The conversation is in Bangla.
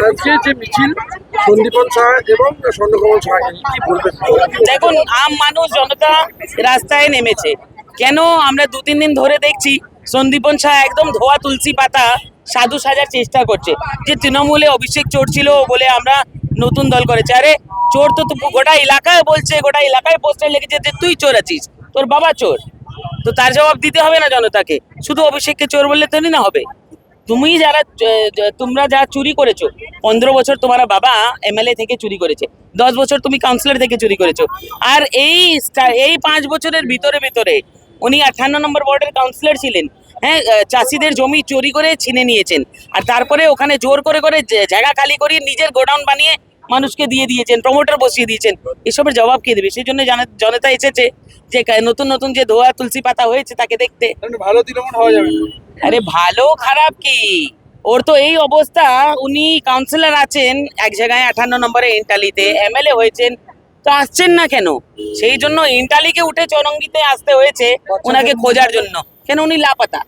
আজকে যে মিছিল সন্দীপন সাহা এবং স্বর্ণকমল সাহা কি বলবেন? দেখুন, আম মানুষ জনতা রাস্তায় নেমেছে কেন? আমরা 2-3 দিন ধরে দেখছি সন্দীপন শাহ একদম ধোয়া তুলসী পাতা সাধু সাজার চেষ্টা করছে যে তৃণমূলে অভিষেক চোর ছিল বলে আমরা নতুন দল করেছে। আরে চোর তো গোটা এলাকায় বলছে, গোটা এলাকায় পোস্টার লেগেছে যে তুই চোর আছিস, তোর বাবা চোর। তো তার জবাব দিতে হবে না জনতাকে? শুধু অভিষেককে চোর বললে তো না হবে। তুমি তোমরা যা চুরি করেছো, 15 বছর তোমার বাবা এমএলএ থেকে চুরি করেছে, 10 বছর তুমি কাউন্সিলর থেকে চুরি করেছো, আর এই 5 বছরের ভিতরে ভিতরে উনি 58 নম্বর ওয়ার্ডের কাউন্সিলর ছিলেন। হ্যাঁ, চাষিদের জমি চুরি করে ছিনে নিয়েছেন, আর তারপরে ওখানে জোর করে করে জায়গা খালি করিয়ে নিজের গোডাউন বানিয়ে মানুষকে দিয়ে দিয়েছেন, প্রমোটার বসিয়ে দিয়েছেন। এসবের জবাব কে দেবে? সেই জন্য জনতা এসেছে যে নতুন নতুন যে ধোয়া তুলসী পাতা হয়েছে তাকে দেখতে। ভালো তৃণমূল হওয়া যাবে না। আরে ভালো খারাপ কি, ওর তো এই অবস্থা। উনি কাউন্সিলর আছেন এক জায়গায় 58 নম্বরে ইন্টালিতে, এমএলএ হয়েছেন, তো আসছেন না কেন? সেই জন্য ইন্টালিকে উঠে চরঙ্গিতে আসতে হয়েছে ওনাকে খোঁজার জন্য। কেন? উনি লাপাতা।